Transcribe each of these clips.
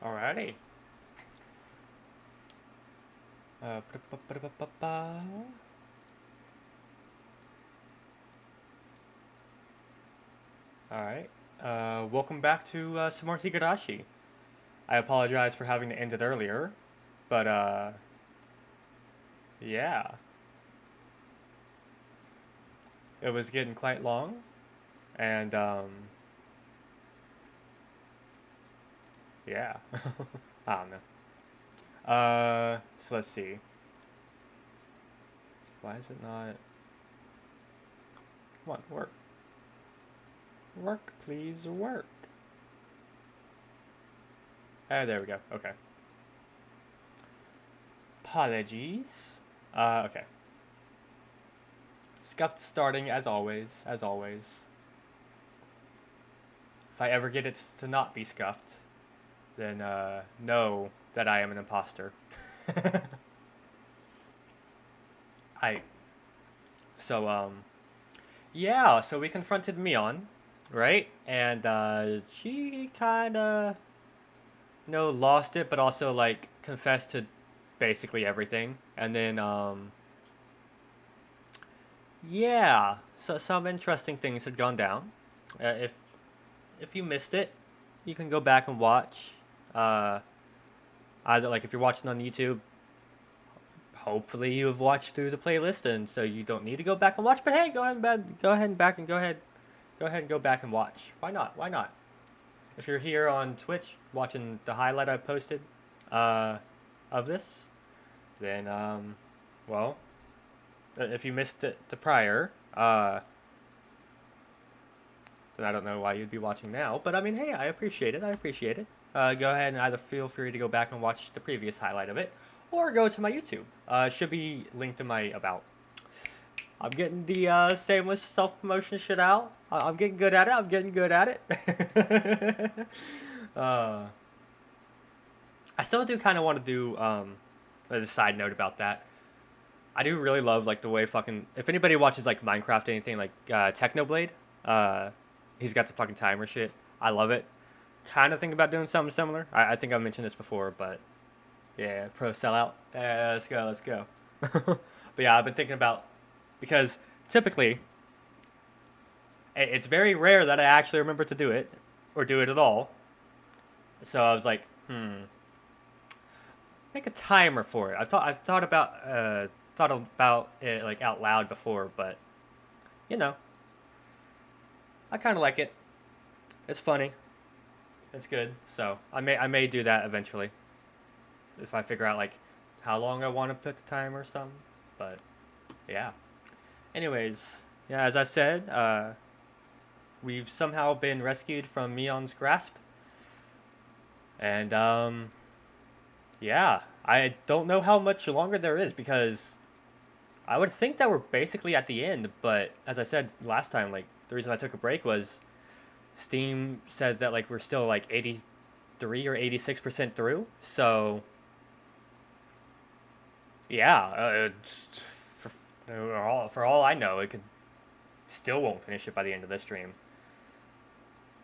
Alrighty. Uh, ba-da-ba-ba-da-ba-ba. Alright. Welcome back to some more Higurashi. I apologize for having to end it earlier, but yeah. It was getting quite long, and yeah. I don't know. So let's see. Why is it not... Come on, work. Work, please, work. There we go. Okay. Apologies. Okay. Scuffed starting as always, as always. If I ever get it to not be scuffed, then know that I am an imposter. I. So yeah. So we confronted Mion, right? And she kind of, lost it, but also like confessed to basically everything. And then yeah. So some interesting things had gone down. If you missed it, you can go back and watch. Uh, Either like if you're watching on YouTube, hopefully you have watched through the playlist, and so you don't need to go back and watch. But hey, go ahead and go back and watch. Why not? Why not? If you're here on Twitch watching the highlight I posted uh, of this, then well, if you missed it the prior, then I don't know why you'd be watching now. But I mean, hey, I appreciate it. I appreciate it. Go ahead and either feel free to go back and watch the previous highlight of it, or go to my YouTube. Should be linked in my about. I'm getting the shameless self-promotion shit out. I'm getting good at it. I'm getting good at it. uh, I still do kind of want to do a side note about that. I do really love like the way fucking if anybody watches like Minecraft or anything like Technoblade, he's got the fucking timer shit. I love it. Kind of think about doing something similar. I think I've mentioned this before, but yeah, pro sellout. Let's go, let's go. But yeah, I've been thinking about because typically it's very rare that I actually remember to do it or do it at all. So I was like, make a timer for it. I've thought about it like out loud before, but you know, I kind of like it. It's funny. It's good. So I may do that eventually if I figure out like how long I want to put the timer or something. But yeah. Anyways, yeah, as I said, we've somehow been rescued from Mion's grasp, and yeah, I don't know how much longer there is because I would think that we're basically at the end. But as I said last time, like the reason I took a break was Steam said that like we're still like 83 or 86% through. So yeah, for all I know, it could still won't finish it by the end of this stream.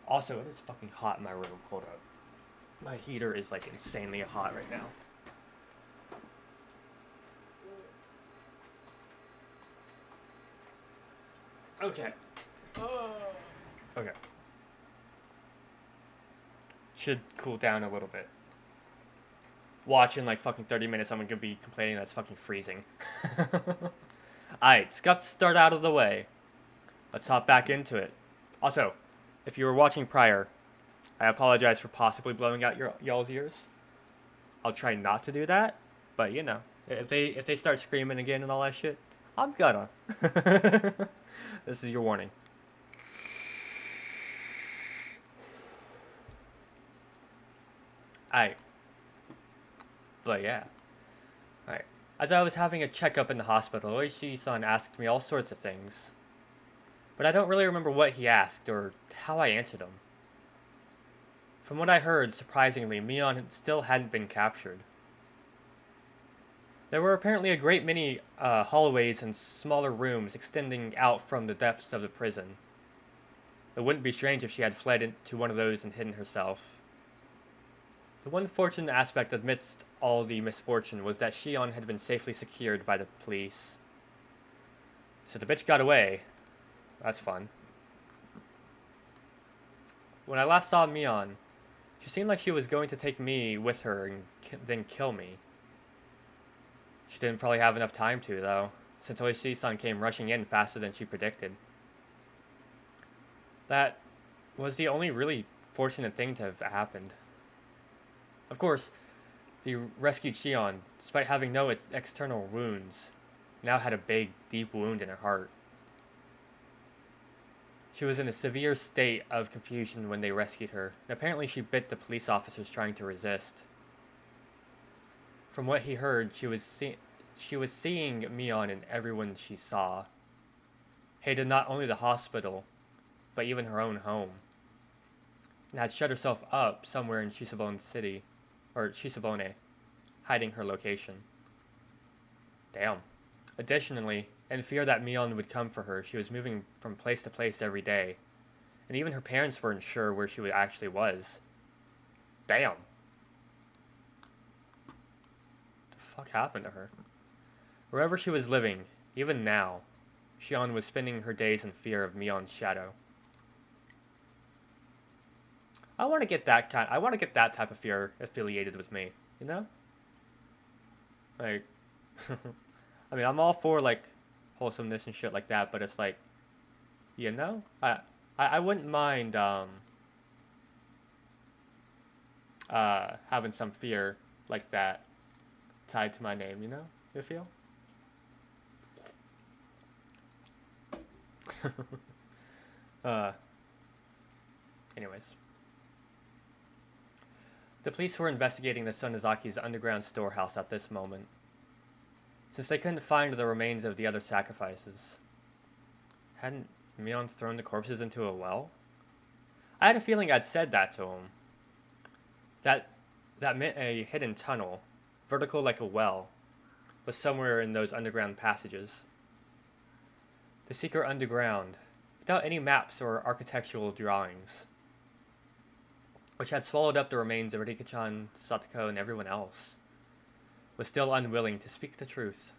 Also, it is fucking hot in my room. Hold up, my heater is like insanely hot right now. Okay. Okay. Should cool down a little bit. Watch in like fucking 30 minutes, I'm gonna be complaining that's fucking freezing. Alright, scuffed start out of the way. Let's hop back into it. Also, if you were watching prior, I apologize for possibly blowing out y'all's ears. I'll try not to do that, but you know, if they start screaming again and all that shit, I'm gonna. This is your warning. Alright. But yeah. Alright. As I was having a checkup in the hospital, Oishi-san asked me all sorts of things. But I don't really remember what he asked or how I answered him. From what I heard, surprisingly, Mion still hadn't been captured. There were apparently a great many hallways and smaller rooms extending out from the depths of the prison. It wouldn't be strange if she had fled into one of those and hidden herself. The one fortunate aspect amidst all the misfortune was that Shion had been safely secured by the police. So the bitch got away. That's fun. When I last saw Mion, she seemed like she was going to take me with her and then kill me. She didn't probably have enough time to, though, since Oishi-san came rushing in faster than she predicted. That was the only really fortunate thing to have happened. Of course, the rescued Shion, despite having no external wounds, now had a big, deep wound in her heart. She was in a severe state of confusion when they rescued her, and apparently she bit the police officers trying to resist. From what he heard, she was seeing Mion in everyone she saw. Hated not only the hospital, but even her own home, and had shut herself up somewhere in Shisabone City, or Shisabone, hiding her location. Damn. Additionally, in fear that Mion would come for her, she was moving from place to place every day, and even her parents weren't sure where she actually was. Damn. What the fuck happened to her? Wherever she was living, even now, Shion was spending her days in fear of Mion's shadow. I want to get that type of fear affiliated with me, you know? Like, I mean, I'm all for, like, wholesomeness and shit like that, but it's like, you know? I wouldn't mind, having some fear like that tied to my name, you know? You feel? Anyways. The police were investigating the Sonozaki's underground storehouse at this moment, since they couldn't find the remains of the other sacrifices. Hadn't Mion thrown the corpses into a well? I had a feeling I'd said that to him. That meant a hidden tunnel, vertical like a well, was somewhere in those underground passages. The secret underground, without any maps or architectural drawings, which had swallowed up the remains of Rika-chan, Satoko, and everyone else, was still unwilling to speak the truth.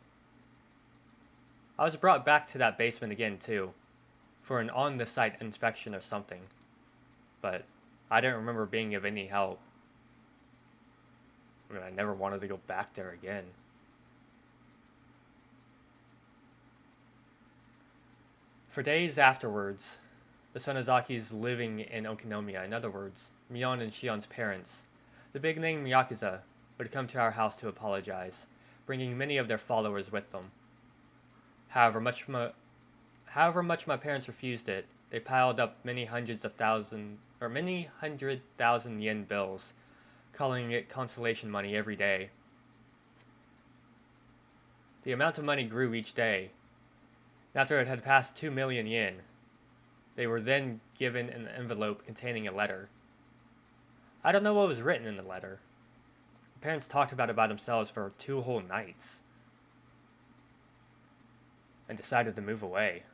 I was brought back to that basement again, too, for an on-the-site inspection or something, but I didn't remember being of any help. I mean, I never wanted to go back there again. For days afterwards, the Sonozakis living in Okinomiya, in other words, Mion and Shion's parents, the big-name Yakuza, would come to our house to apologize, bringing many of their followers with them. However much my parents refused it, they piled up many hundred thousand yen bills, calling it consolation money every day. The amount of money grew each day. After it had passed 2 million yen, they were then given an envelope containing a letter. I don't know what was written in the letter. The parents talked about it by themselves for 2 whole nights, and decided to move away.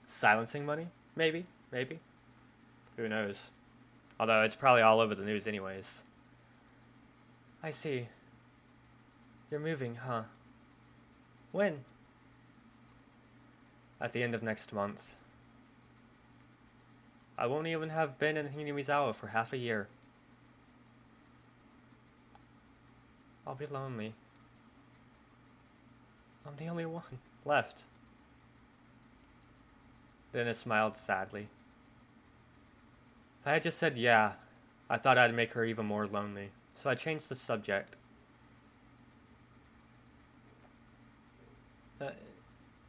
Silencing money? Maybe. Who knows? Although it's probably all over the news anyways. I see. You're moving, huh? When? At the end of next month. I won't even have been in Hinamizawa for half a year. I'll be lonely. I'm the only one left. Then it smiled sadly. If I had just said yeah, I thought I'd make her even more lonely, so I changed the subject.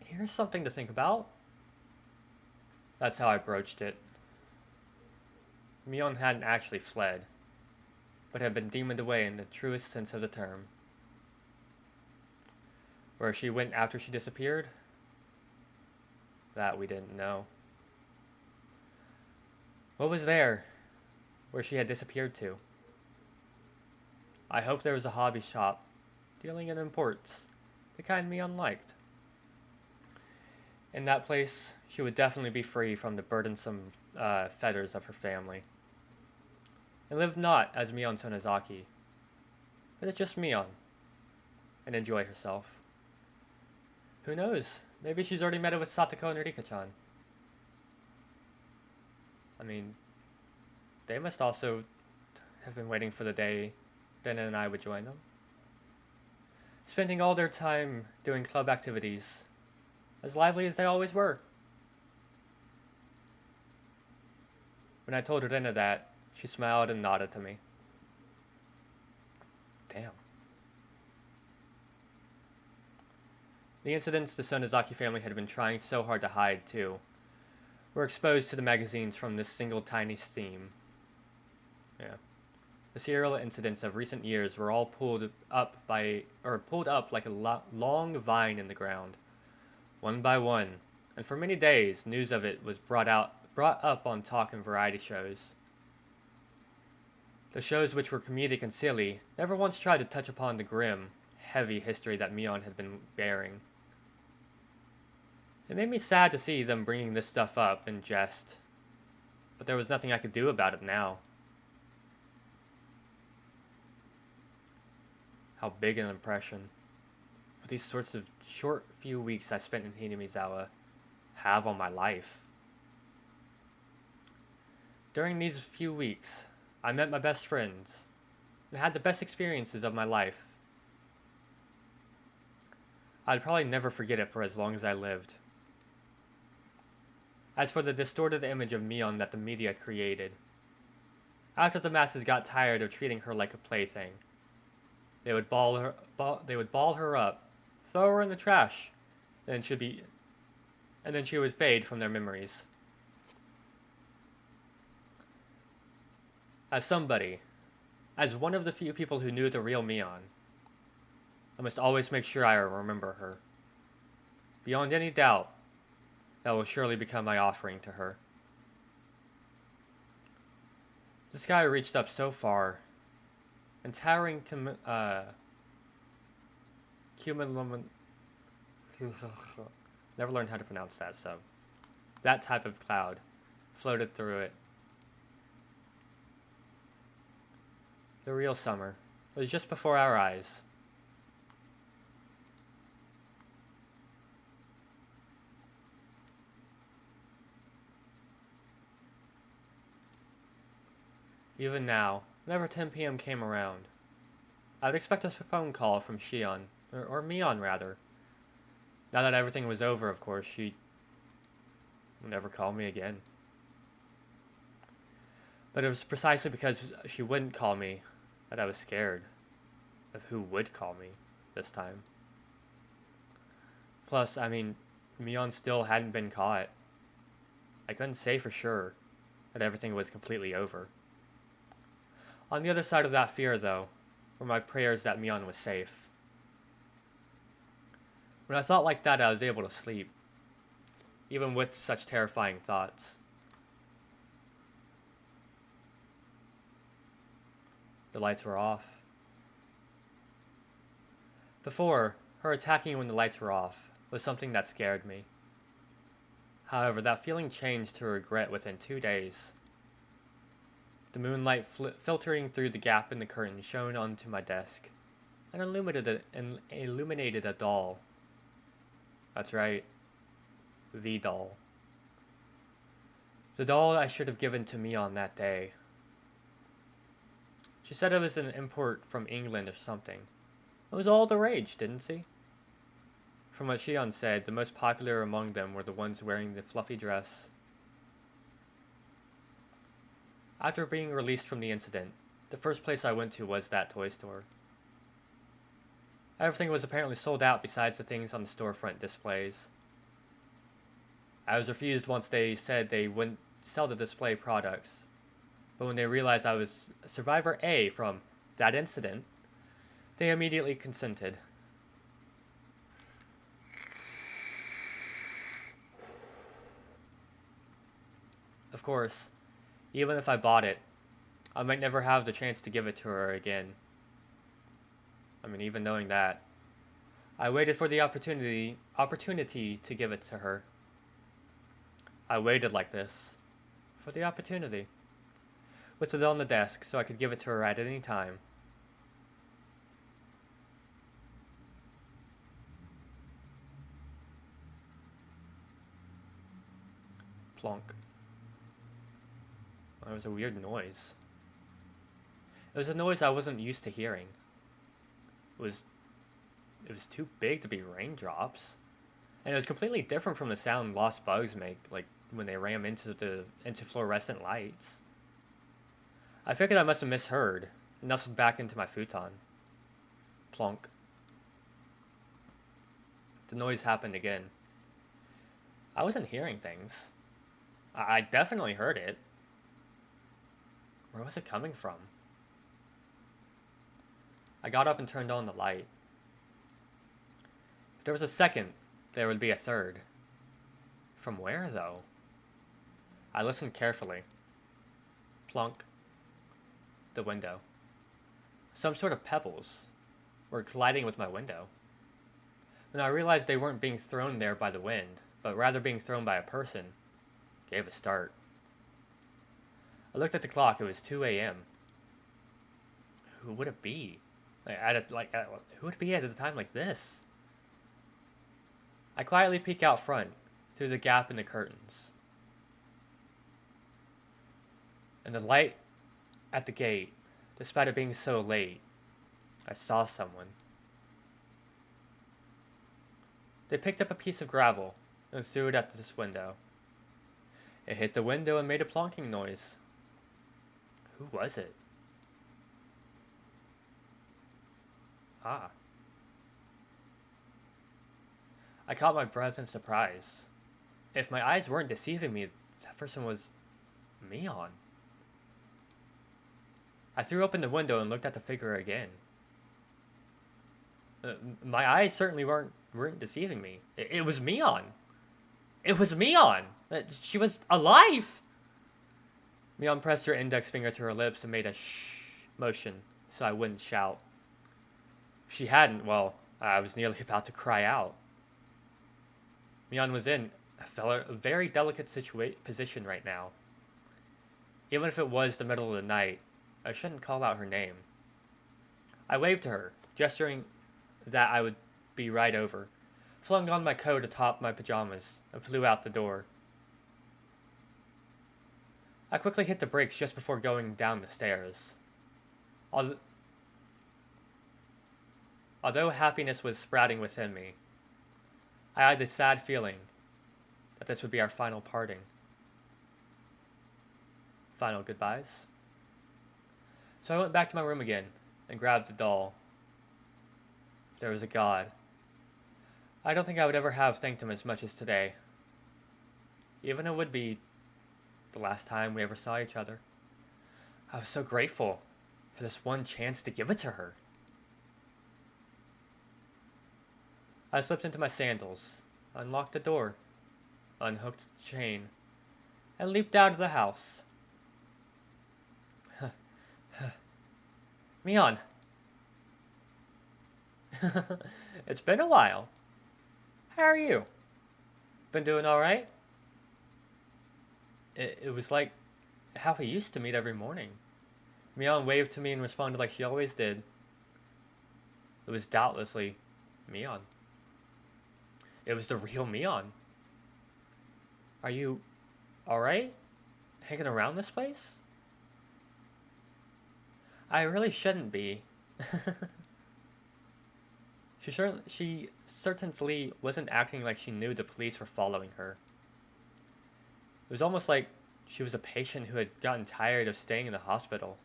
Here's something to think about. That's how I broached it. Mion hadn't actually fled, but had been demoned away in the truest sense of the term. Where she went after she disappeared? That we didn't know. What was there, where she had disappeared to? I hope there was a hobby shop, dealing in imports, the kind Mion liked. In that place, she would definitely be free from the burdensome fetters of her family. and live not as Mion Sonozaki, but as just Mion, and enjoy herself. Who knows? Maybe she's already met it with Satoko and Rika-chan. I mean, they must also have been waiting for the day Dana and I would join them. Spending all their time doing club activities, as lively as they always were. When I told Rena that, she smiled and nodded to me. Damn. The incidents the Sonozaki family had been trying so hard to hide, too, were exposed to the magazines from this single tiny seam. Yeah. The serial incidents of recent years were all pulled up like a long vine in the ground, one by one, and for many days news of it was brought up on talk and variety shows. The shows, which were comedic and silly, never once tried to touch upon the grim, heavy history that Mion had been bearing. It made me sad to see them bringing this stuff up in jest, but there was nothing I could do about it now. How big an impression would these sorts of short few weeks I spent in Hinamizawa have on my life? During these few weeks, I met my best friends and had the best experiences of my life. I'd probably never forget it for as long as I lived. As for the distorted image of Mion that the media created, after the masses got tired of treating her like a plaything, they would ball her up, throw her in the trash, and then she would fade from their memories. As one of the few people who knew the real Mion, I must always make sure I remember her. Beyond any doubt, that will surely become my offering to her. The sky reached up so far, and towering never learned how to pronounce that, so that type of cloud floated through it. The real summer was just before our eyes. Even now, whenever 10 p.m. came around, I would expect a phone call from Shion, or Mion rather. Now that everything was over, of course, she would never call me again. But it was precisely because she wouldn't call me that I was scared of who would call me this time. Plus, I mean, Mion still hadn't been caught. I couldn't say for sure that everything was completely over. On the other side of that fear, though, were my prayers that Mion was safe. When I thought like that, I was able to sleep, even with such terrifying thoughts. The lights were off. Before, her attacking when the lights were off was something that scared me. However, that feeling changed to regret within 2 days. The moonlight filtering through the gap in the curtain shone onto my desk and illuminated a doll. That's right, the doll. The doll I should have given to Mion that day. She said it was an import from England or something. It was all the rage, didn't she? From what Shion said, the most popular among them were the ones wearing the fluffy dress. After being released from the incident, the first place I went to was that toy store. Everything was apparently sold out besides the things on the storefront displays. I was refused once they said they wouldn't sell the display products. But when they realized I was Survivor A from that incident, they immediately consented. Of course, even if I bought it, I might never have the chance to give it to her again. I mean, even knowing that, I waited for the opportunity to give it to her. I waited like this for the opportunity. with it on the desk so I could give it to her at any time. Plonk. That was a weird noise. It was a noise I wasn't used to hearing. It was too big to be raindrops. And it was completely different from the sound lost bugs make, like when they ram into fluorescent lights. I figured I must have misheard, and nestled back into my futon. Plonk. The noise happened again. I wasn't hearing things. I definitely heard it. Where was it coming from? I got up and turned on the light. If there was a second, there would be a third. From where, though? I listened carefully. Plunk. The window. Some sort of pebbles were colliding with my window. When I realized they weren't being thrown there by the wind, but rather being thrown by a person, gave a start. I looked at the clock. It was 2 a.m. Who would it be? Who would it be at a time like this? I quietly peek out front, through the gap in the curtains. And the light at the gate, despite it being so late, I saw someone. They picked up a piece of gravel and threw it at this window. It hit the window and made a plonking noise. Who was it? Ah. I caught my breath in surprise. If my eyes weren't deceiving me, that person was Mion. I threw open the window and looked at the figure again. My eyes certainly weren't deceiving me. It was Mion. It was Mion. She was alive. Mion pressed her index finger to her lips and made a shh motion so I wouldn't shout. If she hadn't, well, I was nearly about to cry out. Mion was in a very delicate position right now. Even if it was the middle of the night, I shouldn't call out her name. I waved to her, gesturing that I would be right over, flung on my coat atop my pajamas, and flew out the door. I quickly hit the brakes just before going down the stairs. Although happiness was sprouting within me, I had the sad feeling that this would be our final parting. Final goodbyes. So I went back to my room again and grabbed the doll. If there was a God, I don't think I would ever have thanked him as much as today. Even it would be the last time we ever saw each other. I was so grateful for this one chance to give it to her. I slipped into my sandals, unlocked the door, unhooked the chain, and leaped out of the house. Mion. It's been a while. How are you? Been doing alright? It was like how we used to meet every morning. Mion waved to me and responded like she always did. It was doubtlessly Mion. It was the real Mion. Are you alright? Hanging around this place? I really shouldn't be. She certainly wasn't acting like she knew the police were following her. It was almost like she was a patient who had gotten tired of staying in the hospital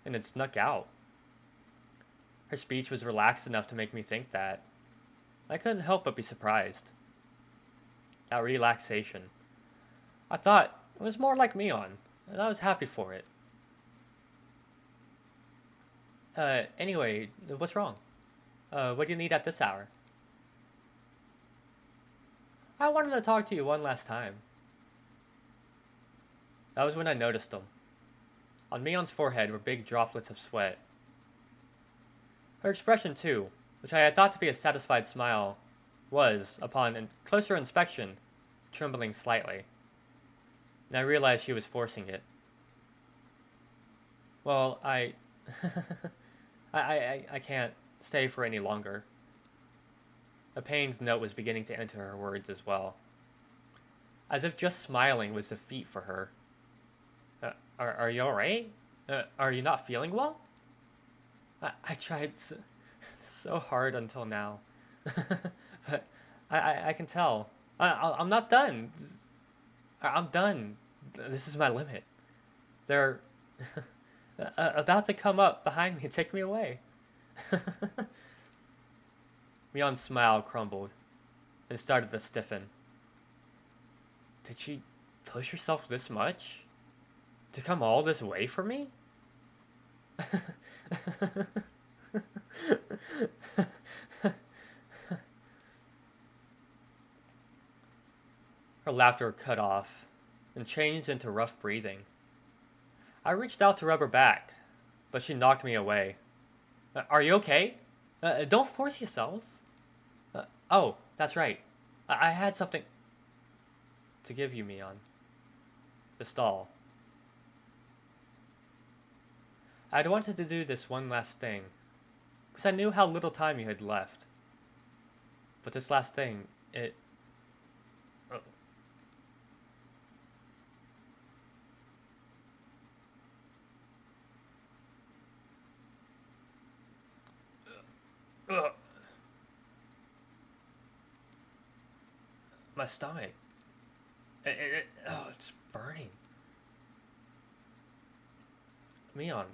and had snuck out. Her speech was relaxed enough to make me think that. I couldn't help but be surprised. That relaxation. I thought it was more like Mion, and I was happy for it. Anyway, what's wrong? What do you need at this hour? I wanted to talk to you one last time. That was when I noticed them. On Mion's forehead were big droplets of sweat. Her expression, too, which I had thought to be a satisfied smile, was, upon closer inspection, trembling slightly. And I realized she was forcing it. Well, I can't stay for any longer. A pained note was beginning to enter her words as well. As if just smiling was a feat for her. Are you alright? Are you not feeling well? I tried so hard until now. But I can tell. I'm not done. I'm done. This is my limit. They're about to come up behind me and take me away. Mion's smile crumbled and started to stiffen. Did she push herself this much? To come all this way for me? Her laughter cut off and changed into rough breathing. I reached out to rub her back, but she knocked me away. Are you okay? Don't force yourselves. Oh, that's right. I had something to give you, Mion. The stall. I'd wanted to do this one last thing, because I knew how little time you had left. But this last thing, it... Ugh. My stomach. Oh, it's burning. Mion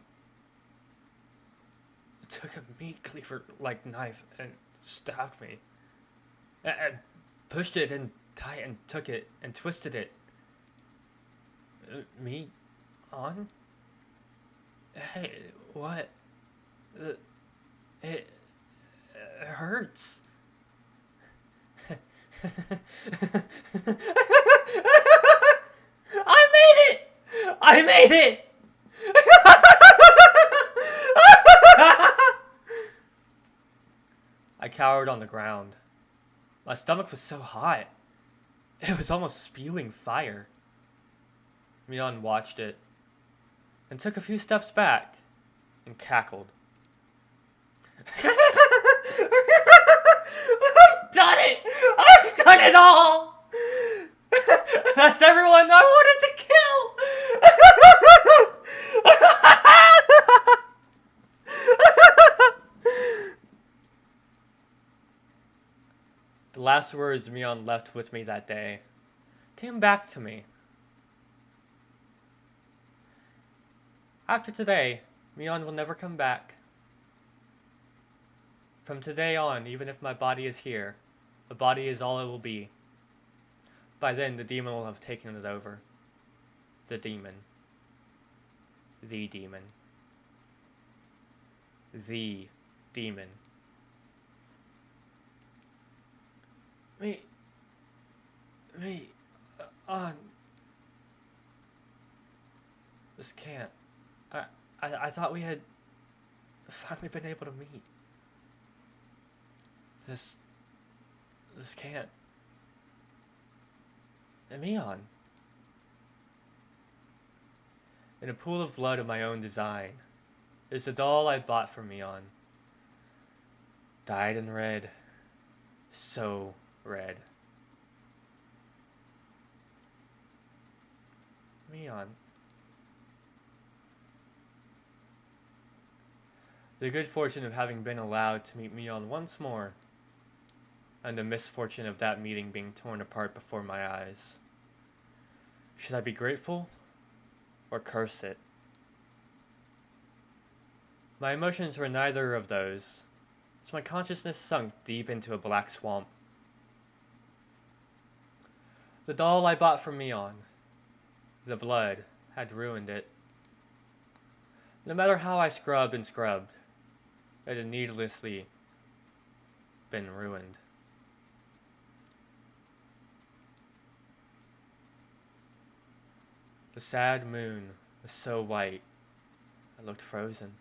took a meat cleaver like knife and stabbed me. And pushed it in tight and took it and twisted it. Me on? Hey, what? It hurts. I made it! I made it! I cowered on the ground. My stomach was so hot. It was almost spewing fire. Mion watched it and took a few steps back and cackled. I've done it! I've done it all! That's everyone I wanted to kill! The last words Mion left with me that day came back to me. After today, Mion will never come back. From today on, even if my body is here, the body is all it will be. By then, the demon will have taken it over. The demon. The demon. The demon. Me on. This can't. I thought we had finally been able to meet. This can't. And Mion. In a pool of blood of my own design is the doll I bought for Mion. Dyed in red. So red. Mion. The good fortune of having been allowed to meet Mion once more, and the misfortune of that meeting being torn apart before my eyes. Should I be grateful or curse it? My emotions were neither of those, as my consciousness sunk deep into a black swamp. The doll I bought for Mion, the blood, had ruined it. No matter how I scrubbed and scrubbed, it had needlessly been ruined. The sad moon was so white, I looked frozen.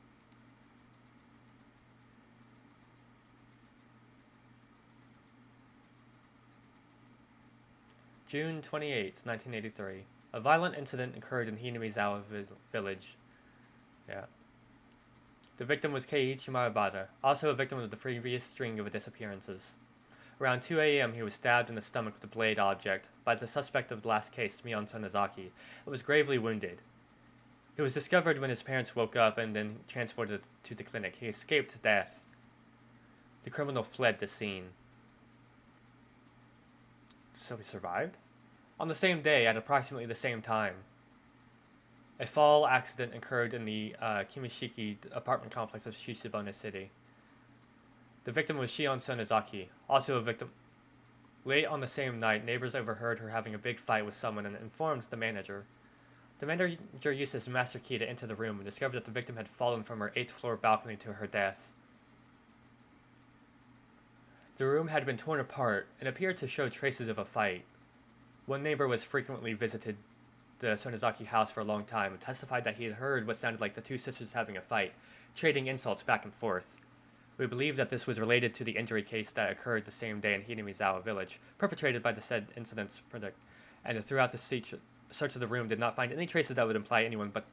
June 28, 1983. A violent incident occurred in Hinamizawa village. Yeah. The victim was Keiichi Maebata, also a victim of the previous string of disappearances. Around 2 a.m., he was stabbed in the stomach with a blade object by the suspect of the last case, Mion Sonozaki, and was gravely wounded. He was discovered when his parents woke up and then transported to the clinic. He escaped death. The criminal fled the scene. So he survived? On the same day, at approximately the same time, a fall accident occurred in the Kimishiki apartment complex of Shishibone City. The victim was Shion Sonozaki, also a victim. Late on the same night, neighbors overheard her having a big fight with someone and informed the manager. The manager used his master key to enter the room and discovered that the victim had fallen from her 8th floor balcony to her death. The room had been torn apart and appeared to show traces of a fight. One neighbor was frequently visited the Sonozaki house for a long time and testified that he had heard what sounded like the two sisters having a fight, trading insults back and forth. We believe that this was related to the injury case that occurred the same day in Hinamizawa village, perpetrated by the said incident's product, and throughout the search of the room did not find any traces that would imply anyone but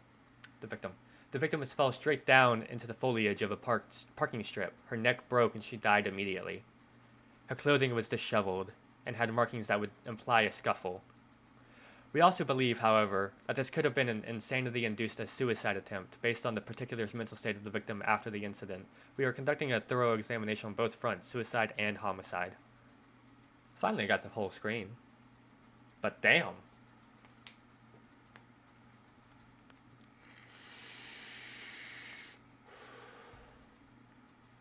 the victim. The victim fell straight down into the foliage of a parking strip. Her neck broke and she died immediately. Her clothing was disheveled and had markings that would imply a scuffle. We also believe, however, that this could have been an insanity-induced suicide attempt based on the particular mental state of the victim after the incident. We are conducting a thorough examination on both fronts, suicide and homicide. Finally got the whole screen. But damn.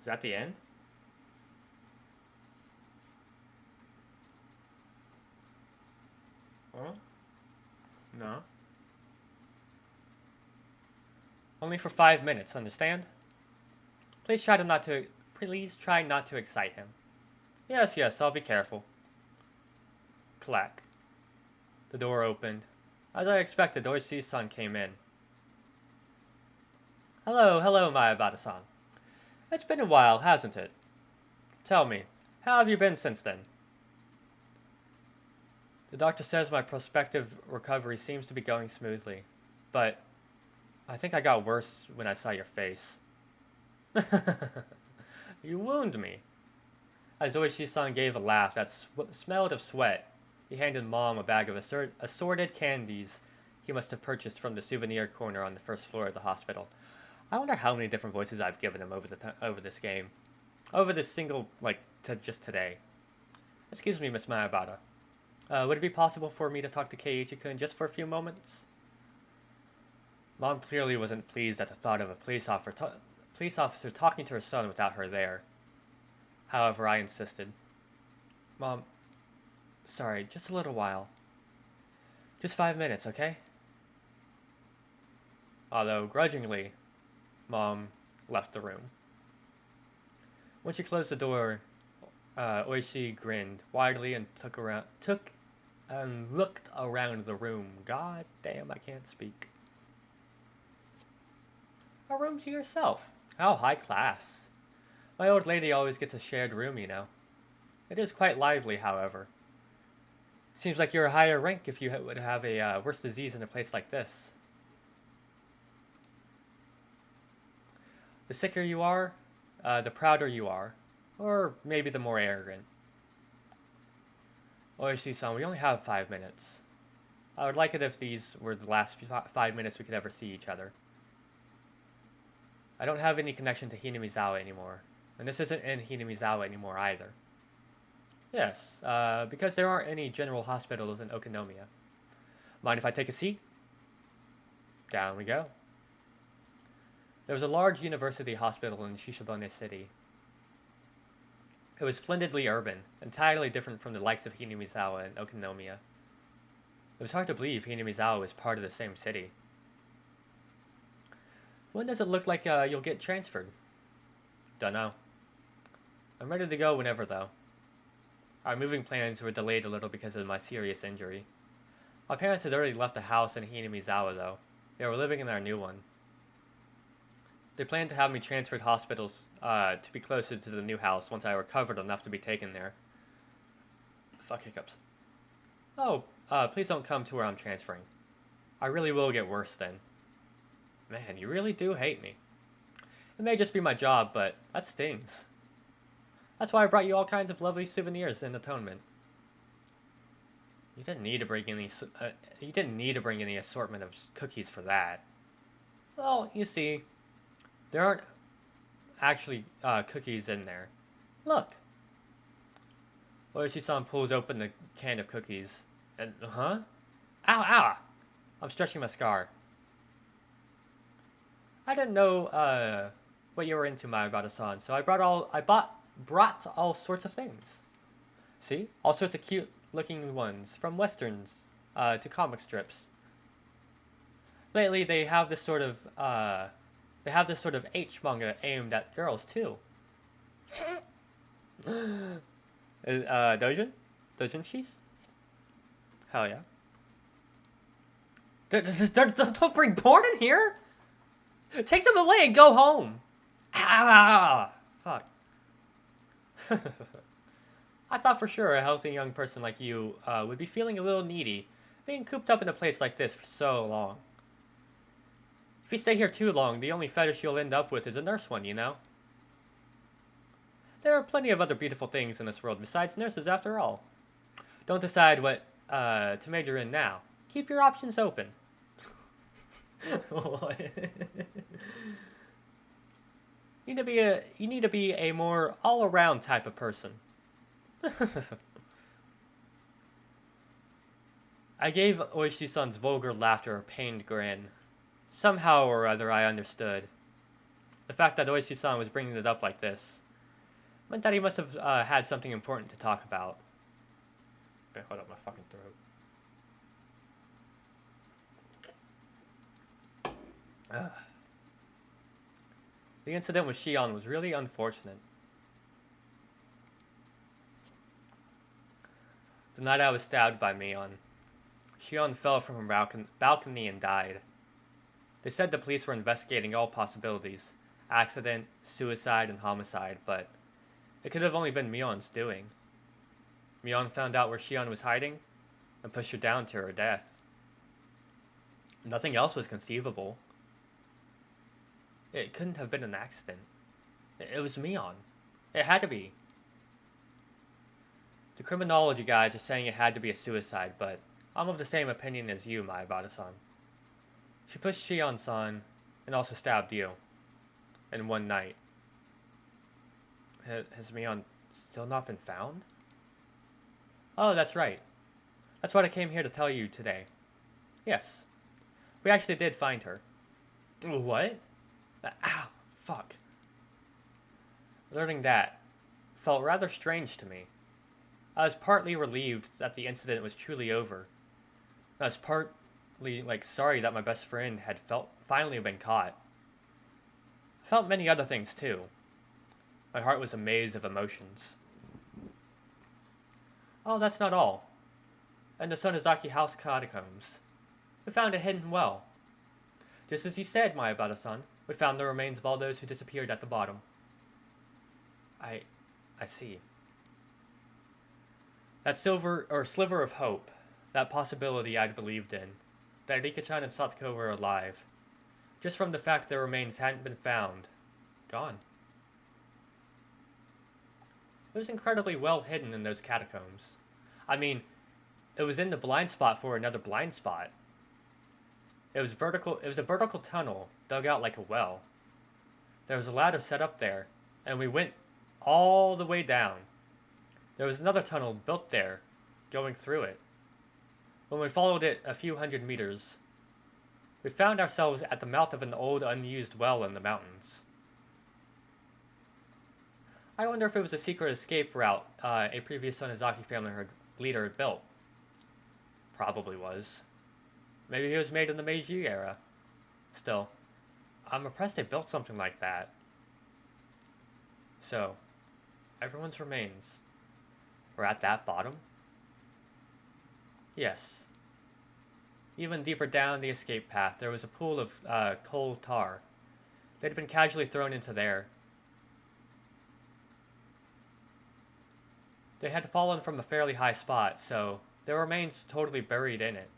Is that the end? Huh? No. Only for 5 minutes, understand? Please try not to excite him. Yes, yes, I'll be careful. Clack. The door opened. As I expected, Oishi-san came in. Hello, Maebata-san. It's been a while, hasn't it? Tell me, how have you been since then? The doctor says my prospective recovery seems to be going smoothly, but I think I got worse when I saw your face. You wound me. As Oishi-san gave a laugh that smelled of sweat, he handed Mom a bag of assorted candies he must have purchased from the souvenir corner on the first floor of the hospital. I wonder how many different voices I've given him over this game. Over this single, just today. Excuse me, Miss Maebata. Would it be possible for me to talk to Keiichi-kun just for a few moments? Mom clearly wasn't pleased at the thought of a police officer talking to her son without her there. However, I insisted. Mom, sorry, just a little while. Just 5 minutes, okay? Although, grudgingly, Mom left the room. When she closed the door, Oishi grinned widely and looked around the room. God damn, I can't speak. A room to yourself. How high class. My old lady always gets a shared room, you know. It is quite lively, however. Seems like you're a higher rank if you would have a worse disease in a place like this. The sicker you are, the prouder you are. Or maybe the more arrogant. Oishi-san, we only have 5 minutes. I would like it if these were the last 5 minutes we could ever see each other. I don't have any connection to Hinamizawa anymore. And this isn't in Hinamizawa anymore either. Yes, because there aren't any general hospitals in Okinomiya. Mind if I take a seat? Down we go. There was a large university hospital in Shishibone City. It was splendidly urban, entirely different from the likes of Hinamizawa and Okinomiya. It was hard to believe Hinamizawa was part of the same city. When does it look like you'll get transferred? Dunno. I'm ready to go whenever, though. Our moving plans were delayed a little because of my serious injury. My parents had already left the house in Hinamizawa, though. They were living in our new one. They planned to have me transferred hospitals to be closer to the new house once I recovered enough to be taken there. Fuck hiccups. Oh, please don't come to where I'm transferring. I really will get worse then. Man, you really do hate me. It may just be my job, but that stings. That's why I brought you all kinds of lovely souvenirs in atonement. You didn't need to bring any. You didn't need to bring any assortment of cookies for that. Well, you see, there aren't actually cookies in there. Look. Oishi-san pulls open the can of cookies. And, huh? Ow, ow! I'm stretching my scar. I didn't know, what you were into, Mayabata-san, so I brought all sorts of things. See? All sorts of cute-looking ones, from westerns, to comic strips. Lately, they have this sort of H manga aimed at girls, too. Dojinshis? Hell yeah. Don't bring porn in here! Take them away and go home! Ah, fuck. I thought for sure a healthy young person like you would be feeling a little needy, being cooped up in a place like this for so long. If you stay here too long, the only fetish you'll end up with is a nurse one, you know? There are plenty of other beautiful things in this world besides nurses after all. Don't decide what to major in now. Keep your options open. You need to be a more all-around type of person. I gave Oishi-san's vulgar laughter a pained grin. Somehow or other I understood. The fact that Oishi-san was bringing it up like this meant that he must have had something important to talk about. Okay, hold up my fucking throat. The incident with Shion was really unfortunate. The night I was stabbed by Mion, Shion fell from a balcony and died. They said the police were investigating all possibilities, accident, suicide, and homicide, but it could have only been Mion's doing. Mion found out where Shion was hiding and pushed her down to her death. Nothing else was conceivable. It couldn't have been an accident. It was Mion. It had to be. The criminology guys are saying it had to be a suicide, but I'm of the same opinion as you, Mayabata-san. She pushed Shion-san and also stabbed you. In one night. Has Mion still not been found? Oh, that's right. That's what I came here to tell you today. Yes. We actually did find her. What? Ow, fuck. Learning that felt rather strange to me. I was partly relieved that the incident was truly over. I was partly, sorry that my best friend had finally been caught. I felt many other things, too. My heart was a maze of emotions. Oh, that's not all. In the Sonozaki House catacombs, we found a hidden well. Just as you said, Mayabata-san, we found the remains of all those who disappeared at the bottom. I see. That sliver of hope, that possibility I'd believed in, that Rika-chan and Satoko were alive, just from the fact their remains hadn't been found, gone. It was incredibly well hidden in those catacombs. I mean, it was in the blind spot for another blind spot. It was a vertical tunnel dug out like a well. There was a ladder set up there, and we went all the way down. There was another tunnel built there, going through it. When we followed it a few hundred meters, we found ourselves at the mouth of an old unused well in the mountains. I wonder if it was a secret escape route a previous Sonozaki family leader had built. Probably was. Maybe it was made in the Meiji era. Still, I'm impressed they built something like that. So, everyone's remains were at that bottom? Yes. Even deeper down the escape path, there was a pool of coal tar. They'd been casually thrown into there. They had fallen from a fairly high spot, so their remains totally buried in it.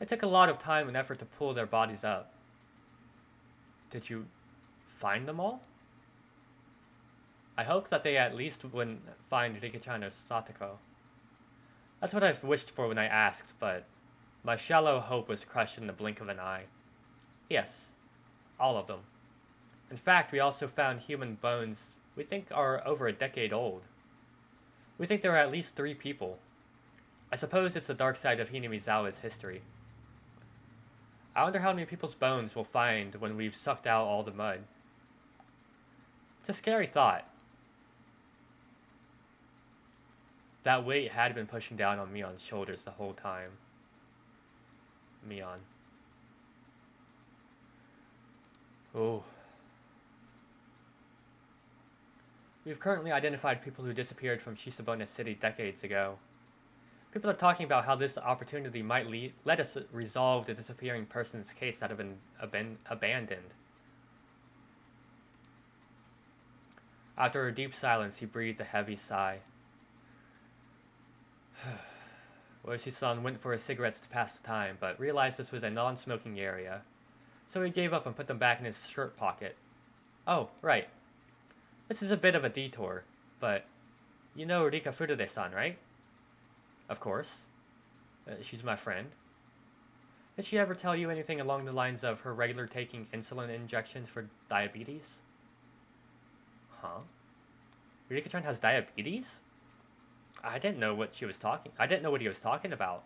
It took a lot of time and effort to pull their bodies up. Did you find them all? I hoped that they at least wouldn't find Rika-chan or Satoko. That's what I wished for when I asked, but my shallow hope was crushed in the blink of an eye. Yes, all of them. In fact, we also found human bones we think are over a decade old. We think there are at least 3 people. I suppose it's the dark side of Hinamizawa's history. I wonder how many people's bones we'll find when we've sucked out all the mud. It's a scary thought. That weight had been pushing down on Mion's shoulders the whole time. Mion. Oh. We've currently identified people who disappeared from Shisabona City decades ago. People are talking about how this opportunity might let us resolve the disappearing person's case that have been abandoned. After a deep silence, he breathed a heavy sigh. Oishi-san went for his cigarettes to pass the time, but realized this was a non-smoking area, so he gave up and put them back in his shirt pocket. Oh, right. This is a bit of a detour, but you know Rika Furude-san, right? Of course. She's my friend. Did she ever tell you anything along the lines of her regular taking insulin injections for diabetes? Huh? Rika-chan has diabetes? I didn't know what he was talking about.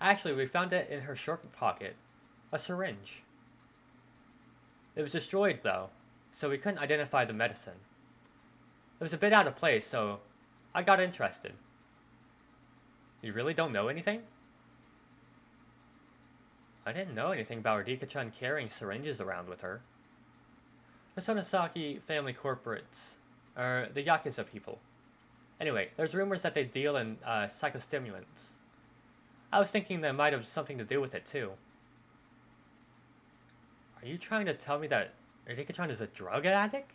Actually, we found it in her shirt pocket. A syringe. It was destroyed, though, so we couldn't identify the medicine. It was a bit out of place, so I got interested. You really don't know anything? I didn't know anything about Rika-chan carrying syringes around with her. The Sonosaki family corporates are the Yakuza people. Anyway, there's rumors that they deal in psychostimulants. I was thinking that might have something to do with it too. Are you trying to tell me that Rika-chan is a drug addict?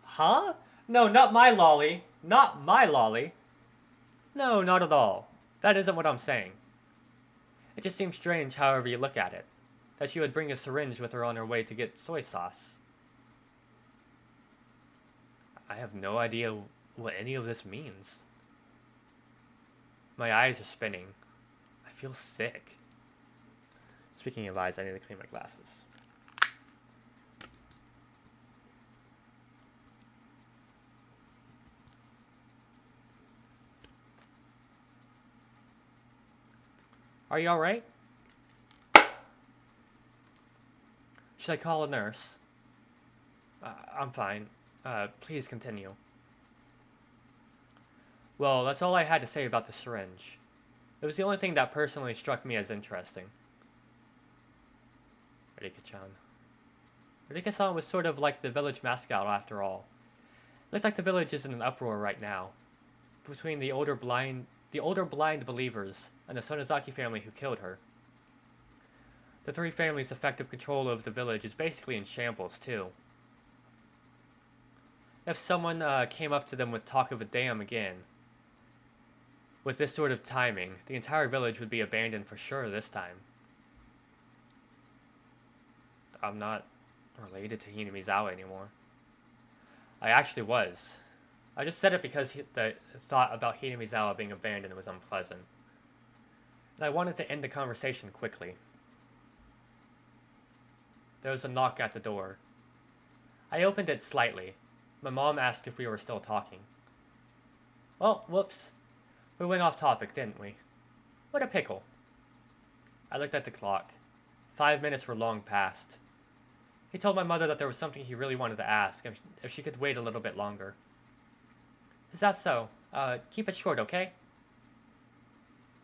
Huh? No, not my lolly. Not my lolly. No, not at all. That isn't what I'm saying. It just seems strange however you look at it, that she would bring a syringe with her on her way to get soy sauce. I have no idea what any of this means. My eyes are spinning. I feel sick. Speaking of eyes, I need to clean my glasses. Are you alright? Should I call a nurse? I'm fine. Please continue. Well, that's all I had to say about the syringe. It was the only thing that personally struck me as interesting. Rika-chan. Rika-san was sort of like the village mascot after all. Looks like the village is in an uproar right now. Between the older blind believers and the Sonozaki family who killed her. The 3 families' effective control over the village is basically in shambles too. If someone came up to them with talk of a dam again, with this sort of timing, the entire village would be abandoned for sure this time. I'm not related to Hinamizawa anymore. I actually was. I just said it because the thought about Hinamizawa being abandoned was unpleasant. And I wanted to end the conversation quickly. There was a knock at the door. I opened it slightly. My mom asked if we were still talking. Well, whoops. We went off topic, didn't we? What a pickle. I looked at the clock. 5 minutes were long past. He told my mother that there was something he really wanted to ask, if she could wait a little bit longer. Is that so? Keep it short, okay?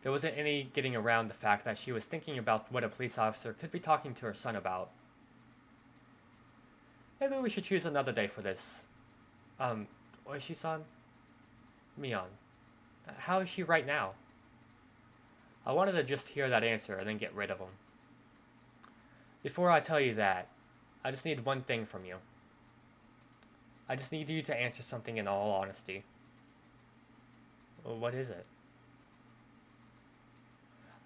There wasn't any getting around the fact that she was thinking about what a police officer could be talking to her son about. Maybe we should choose another day for this. Oishi-san? Mion. How is she right now? I wanted to just hear that answer and then get rid of him. Before I tell you that, I just need one thing from you. I just need you to answer something in all honesty. Well, what is it?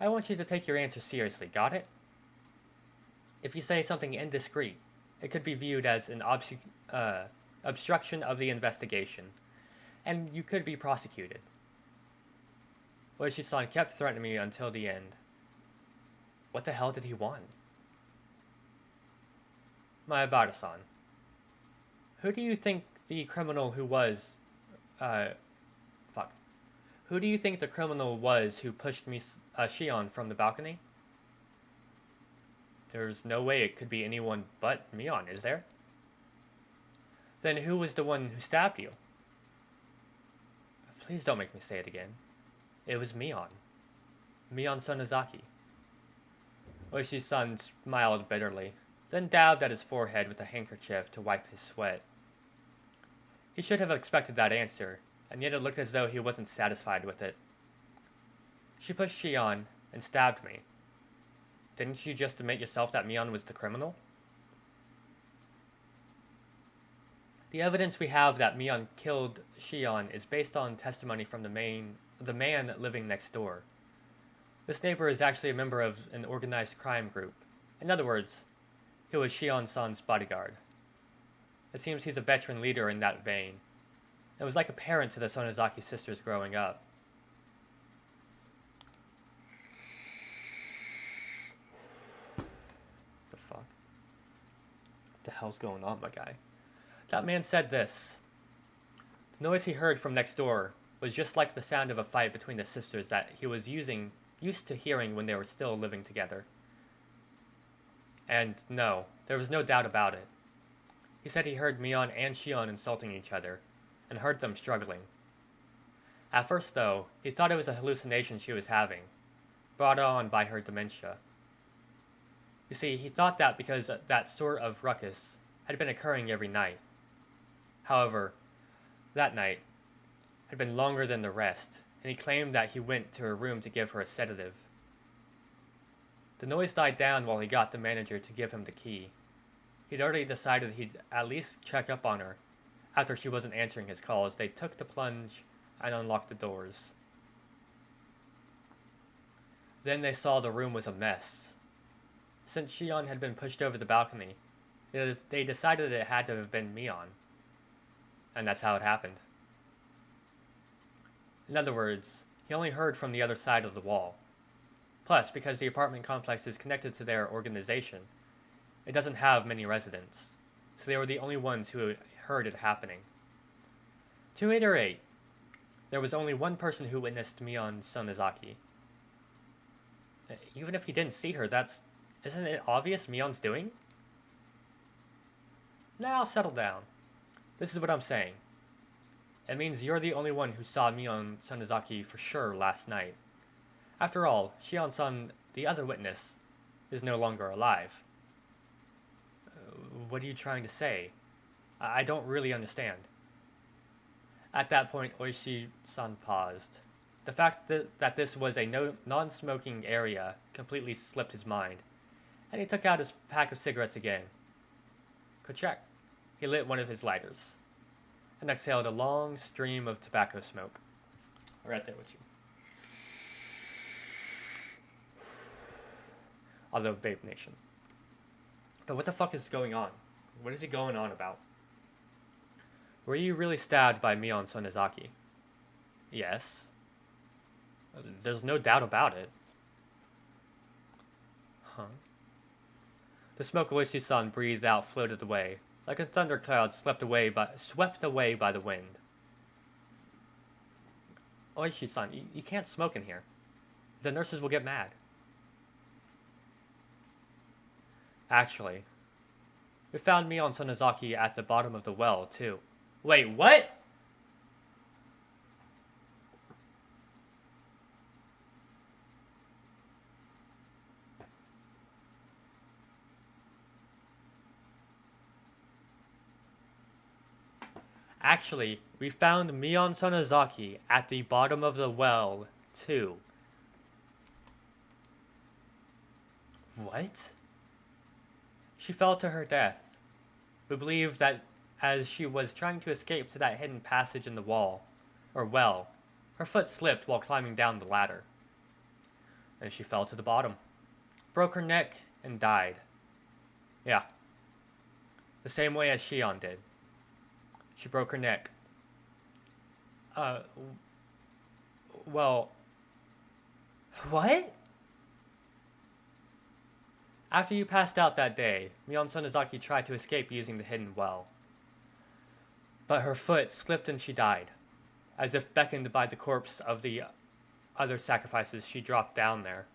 I want you to take your answer seriously, got it? If you say something indiscreet, it could be viewed as an obstruction of the investigation, and you could be prosecuted. Oishi-san kept threatening me until the end. What the hell did he want? Maebara-san, who do you think the criminal who was... Who do you think the criminal was who pushed Shion from the balcony? There's no way it could be anyone but Mion, is there? Then who was the one who stabbed you? Please don't make me say it again. It was Mion. Mion Sonozaki. Oishi-san smiled bitterly, then dabbed at his forehead with a handkerchief to wipe his sweat. He should have expected that answer, and yet it looked as though he wasn't satisfied with it. She pushed Shion and stabbed me. Didn't you just admit yourself that Mion was the criminal? The evidence we have that Mion killed Shion is based on testimony from the man living next door. This neighbor is actually a member of an organized crime group. In other words, he was Shion-san's bodyguard. It seems he's a veteran leader in that vein. It was like a parent to the Sonozaki sisters growing up. The fuck? What the hell's going on, my guy? That man said this. The noise he heard from next door was just like the sound of a fight between the sisters that he was used to hearing when they were still living together. And no, there was no doubt about it. He said he heard Mion and Shion insulting each other, and heard them struggling. At first, though, he thought it was a hallucination she was having, brought on by her dementia. You see, he thought that because that sort of ruckus had been occurring every night. However, that night had been longer than the rest, and he claimed that he went to her room to give her a sedative. The noise died down while he got the manager to give him the key. He'd already decided he'd at least check up on her. After she wasn't answering his calls, they took the plunge and unlocked the doors. Then they saw the room was a mess. Since Shion had been pushed over the balcony, they decided it had to have been Mion. And that's how it happened. In other words, he only heard from the other side of the wall. Plus, because the apartment complex is connected to their organization, it doesn't have many residents, so they were the only ones who heard it happening. To reiterate, there was only one person who witnessed Mion Sonozaki. Even if he didn't see her, isn't it obvious Mion's doing? Now settle down. This is what I'm saying. It means you're the only one who saw Mion Sonozaki for sure last night. After all, Shion-san, the other witness, is no longer alive. What are you trying to say? I don't really understand. At that point, Oishi-san paused. The fact that this was a non-smoking area completely slipped his mind, and he took out his pack of cigarettes again. Ka-check. He lit one of his lighters, and exhaled a long stream of tobacco smoke. Right there with you. Although Vape Nation. But what the fuck is going on? What is he going on about? Were you really stabbed by Mion Sonozaki? Yes. There's no doubt about it. Huh? The smoke Oishi-san breathed out floated away, like a thundercloud swept away by the wind. Oishi-san, you can't smoke in here. The nurses will get mad. Actually, we found Mion Sonozaki at the bottom of the well, too. Wait, what? Actually, we found Mion Sonozaki at the bottom of the well, too. What? She fell to her death. We believe that as she was trying to escape to that hidden passage in the wall, or well, her foot slipped while climbing down the ladder. And she fell to the bottom, broke her neck, and died. Yeah. The same way as Shion did. She broke her neck. Uh, well, what? After you passed out that day, Mion Sonozaki tried to escape using the hidden well. But her foot slipped and she died. As if beckoned by the corpse of the other sacrifices, she dropped down there.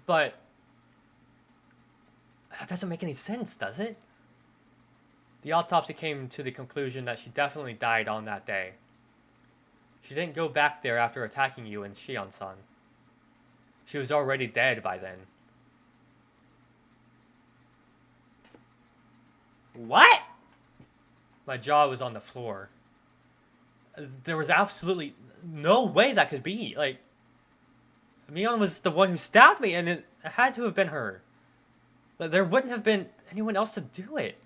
But that doesn't make any sense, does it? The autopsy came to the conclusion that she definitely died on that day. She didn't go back there after attacking you and Shion-san. She was already dead by then. What? My jaw was on the floor. There was absolutely no way that could be. Like, Mion was the one who stabbed me, and it had to have been her. There wouldn't have been anyone else to do it.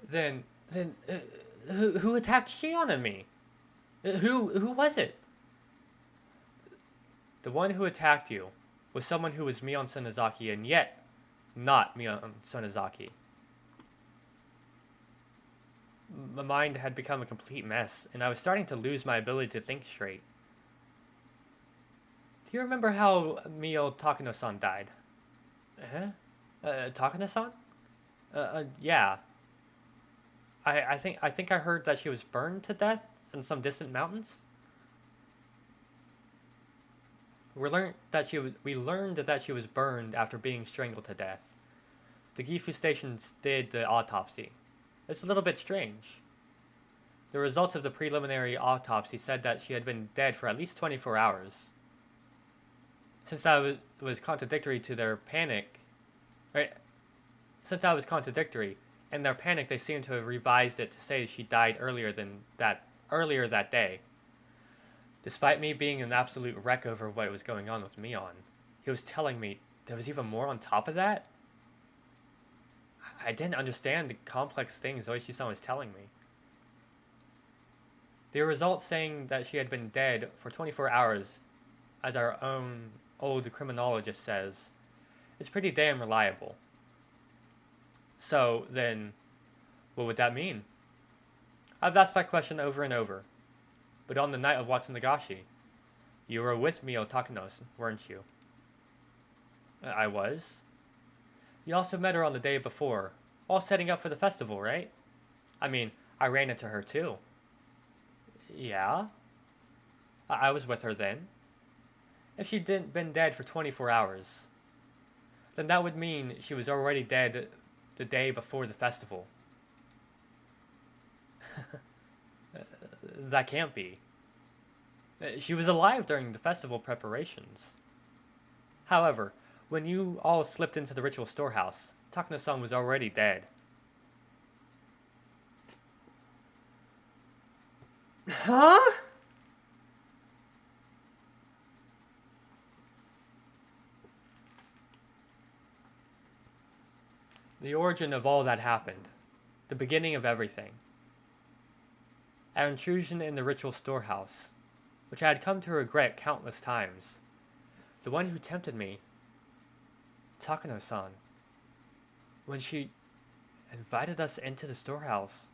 Then, who attacked Shion and me? Who was it? The one who attacked you was someone who was Mion Sonozaki, and yet not Mion Sonozaki. My mind had become a complete mess, and I was starting to lose my ability to think straight. Do you remember how Mio Takano-san died? Takano-san? Yeah. I think I heard that she was burned to death in some distant mountains. We learned that she was burned after being strangled to death. The Gifu stations did the autopsy. It's a little bit strange. The results of the preliminary autopsy said that she had been dead for at least 24 hours. Since that was contradictory to their panic, right? Since that was contradictory, in their panic they seemed to have revised it to say she died earlier that day. Despite me being an absolute wreck over what was going on with Mion, he was telling me there was even more on top of that? I didn't understand the complex things Oishi-san was telling me. The results saying that she had been dead for 24 hours, as our own old criminologist says, is pretty damn reliable. So, then, what would that mean? I've asked that question over and over. But on the night of Watsunagashi, you were with Mio Takano, weren't you? I was. You also met her on the day before, all setting up for the festival, right? I mean, I ran into her too. Yeah? I was with her then. If she'd been dead for 24 hours, then that would mean she was already dead the day before the festival. That can't be. She was alive during the festival preparations. However, when you all slipped into the ritual storehouse, Takano-san was already dead. Huh? The origin of all that happened. The beginning of everything. Our intrusion in the ritual storehouse, which I had come to regret countless times. The one who tempted me, Takano-san, when she invited us into the storehouse,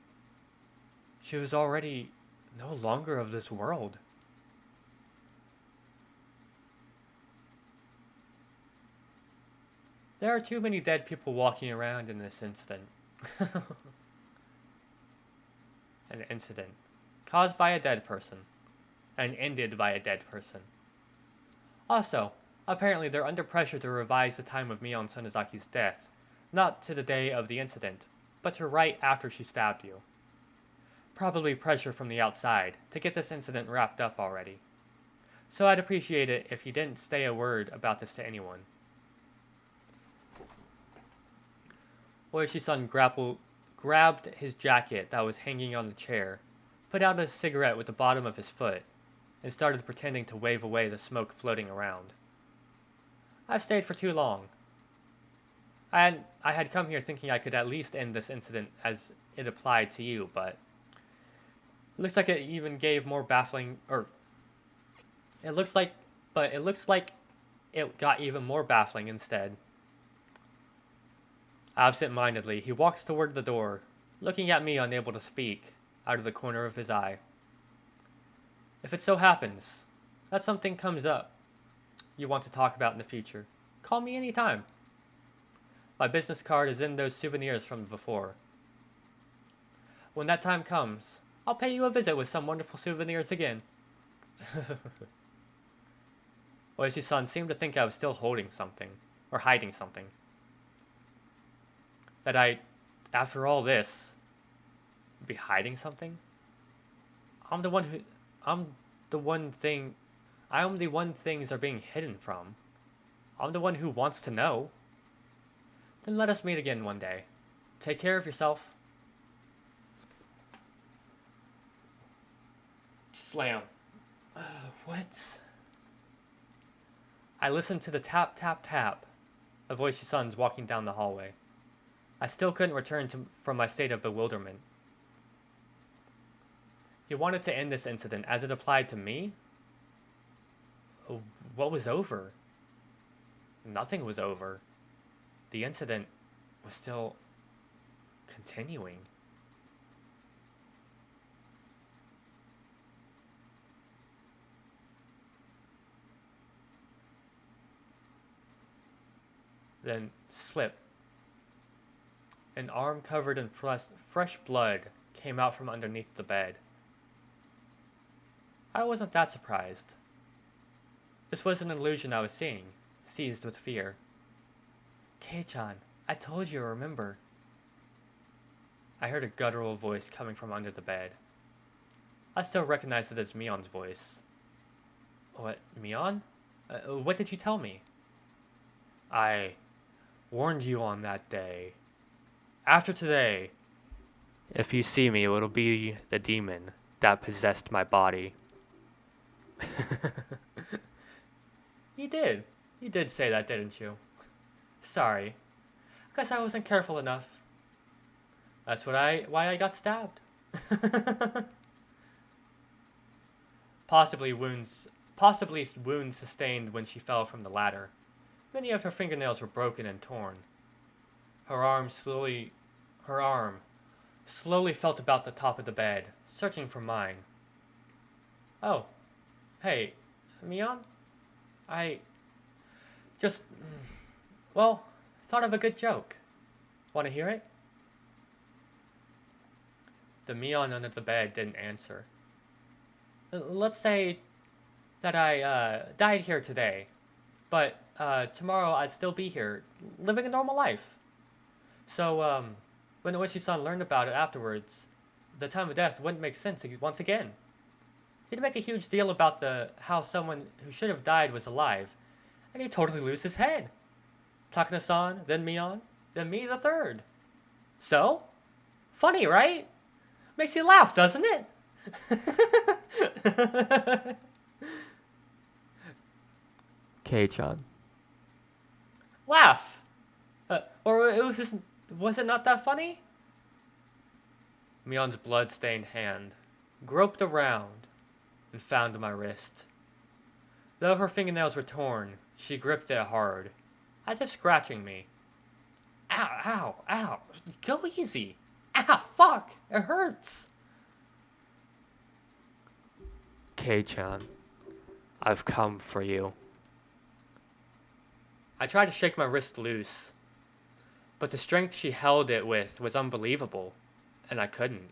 she was already no longer of this world. There are too many dead people walking around in this incident. An incident caused by a dead person and ended by a dead person. Also, apparently they're under pressure to revise the time of Mion Sonozaki's death, not to the day of the incident, but to right after she stabbed you. Probably pressure from the outside to get this incident wrapped up already. So I'd appreciate it if you didn't say a word about this to anyone. Oishi-san grabbed his jacket that was hanging on the chair, put out a cigarette with the bottom of his foot, and started pretending to wave away the smoke floating around. I've stayed for too long. I had come here thinking I could at least end this incident as it applied to you, but it looks like it even gave more baffling, it looks like it got even more baffling instead. Absent-mindedly, he walked toward the door, looking at me unable to speak, out of the corner of his eye. If it so happens that something comes up you want to talk about in the future, call me anytime. My business card is in those souvenirs from before. When that time comes, I'll pay you a visit with some wonderful souvenirs again. Oishi-san seemed to think I was still holding something, or hiding something. That I, after all this, would be hiding something? I am the one things are being hidden from. I'm the one who wants to know. Then let us meet again one day. Take care of yourself. Slam. What? I listened to the tap, tap, tap of Oishi-san's walking down the hallway. I still couldn't return from my state of bewilderment. He wanted to end this incident as it applied to me? What was over? Nothing was over. The incident was still continuing. Then slip. An arm covered in fresh blood came out from underneath the bed. I wasn't that surprised. This was an illusion I was seeing, seized with fear. Kei-chan, I told you, remember. I heard a guttural voice coming from under the bed. I still recognized it as Mion's voice. What, Mion? What did you tell me? I warned you on that day. After today, if you see me, it'll be the demon that possessed my body. You did. You did say that, didn't you? Sorry. Guess I wasn't careful enough. That's why I got stabbed. Possibly wounds sustained when she fell from the ladder. Many of her fingernails were broken and torn. Her arm slowly felt about the top of the bed, searching for mine. Oh. Hey, Mion? I just, well, thought of a good joke. Want to hear it? The Mion under the bed didn't answer. Let's say that I died here today, but tomorrow I'd still be here, living a normal life. So, when Oishi-san learned about it afterwards, the time of death wouldn't make sense once again. He'd make a huge deal about how someone who should have died was alive, and he'd totally lose his head. Takana-san, then Mion, then me the third. So? Funny, right? Makes you laugh, doesn't it? Kei-chan. Laugh! Or was it not that funny? Mion's blood-stained hand groped around and found my wrist. Though her fingernails were torn, she gripped it hard, as if scratching me. Ow, ow, ow. Go easy. Ah, fuck. It hurts. Kei-chan, I've come for you. I tried to shake my wrist loose, but the strength she held it with was unbelievable, and I couldn't.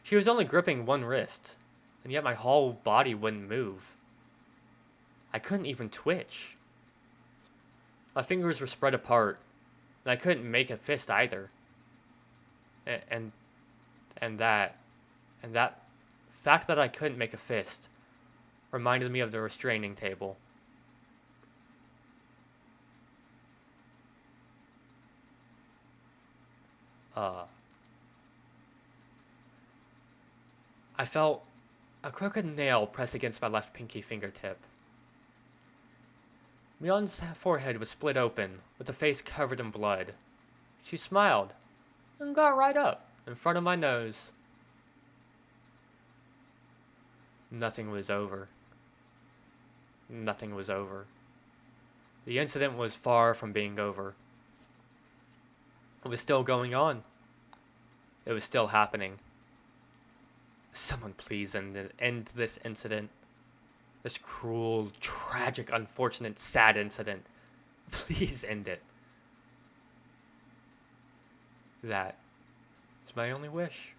She was only gripping one wrist, and yet my whole body wouldn't move. I couldn't even twitch. My fingers were spread apart, and I couldn't make a fist either. And that fact that I couldn't make a fist reminded me of the restraining table. I felt a crooked nail press against my left pinky fingertip. Mion's forehead was split open, with the face covered in blood. She smiled, and got right up, in front of my nose. Nothing was over. Nothing was over. The incident was far from being over. It was still going on. It was still happening. Someone please end this incident. This cruel, tragic, unfortunate, sad incident. Please end it. That is my only wish.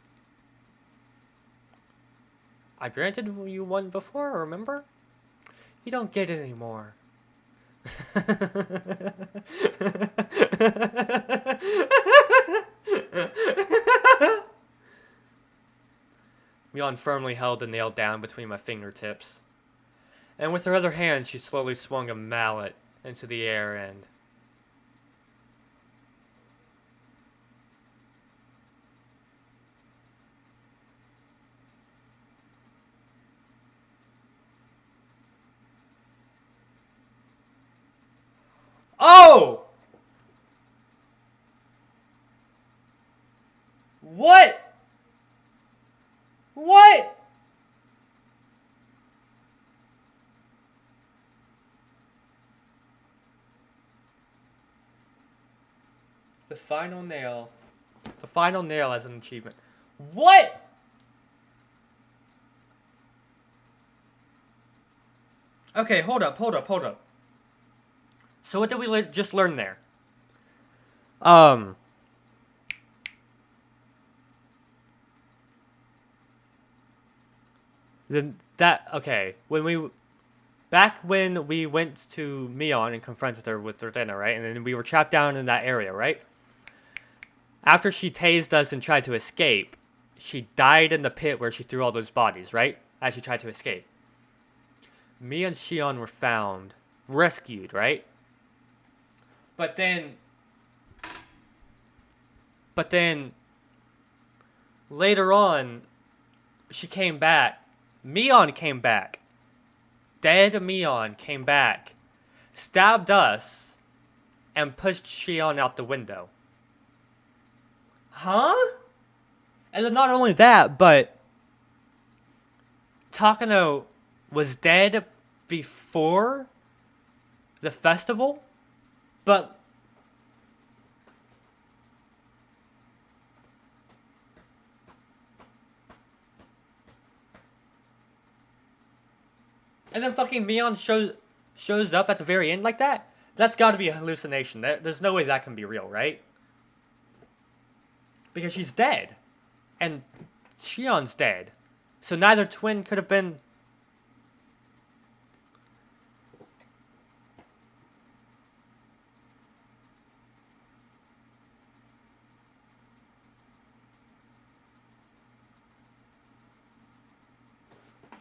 I granted you one before, remember? You don't get it anymore. Mion firmly held the nail down between my fingertips, and with her other hand she slowly swung a mallet into the air and... Oh! What? What? The final nail. The final nail as an achievement. What? Okay, hold up. So what did we just learn there? Then that, okay, back when we went to Mion and confronted her with her dinner, right? And then we were trapped down in that area, right? After she tased us and tried to escape, she died in the pit where she threw all those bodies, right? As she tried to escape. Me and Shion were found, rescued, right? But then, later on, she came back. Mion came back. Dead Mion came back, stabbed us, and pushed Shion out the window. Huh? And then not only that, but Takano was dead before the festival, but and then fucking Mion shows up at the very end like that? That's gotta be a hallucination. There's no way that can be real, right? Because she's dead. And Shion's dead. So neither twin could have been...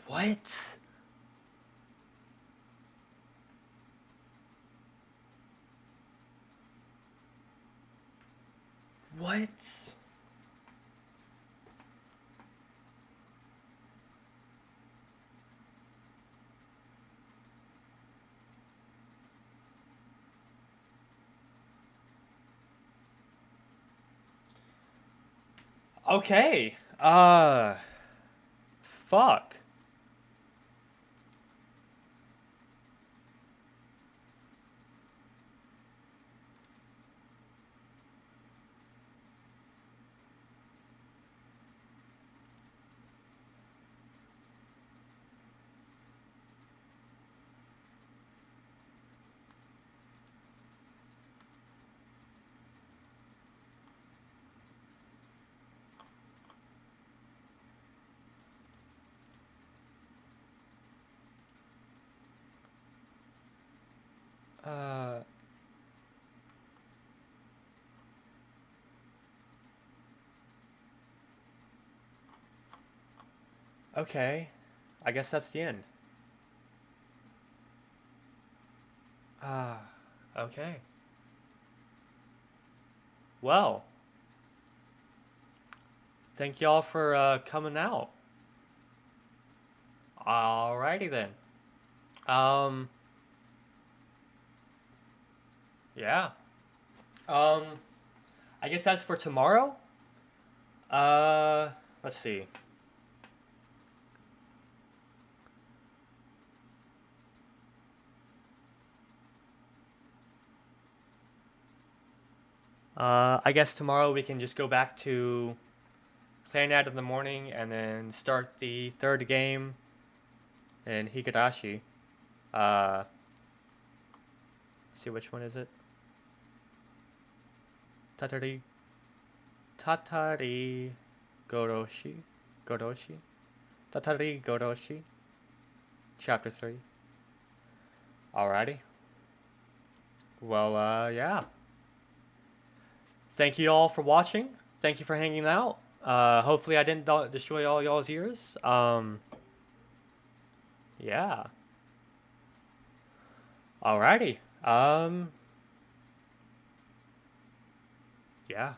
What? What? Okay. Fuck. Okay. I guess that's the end. Okay. Well. Thank y'all for coming out. Alrighty then. Yeah. I guess that's for tomorrow. Let's see. I guess tomorrow we can just go back to Clan Night in the morning and then start the third game in Higurashi. Uh, see which one is it? Tatari, Tatari, Goroshi, Tatari Goroshi, Chapter 3. Alrighty. Well, yeah. Thank you all for watching. Thank you for hanging out. Hopefully I didn't destroy all y'all's ears. Yeah. Alrighty. Yeah.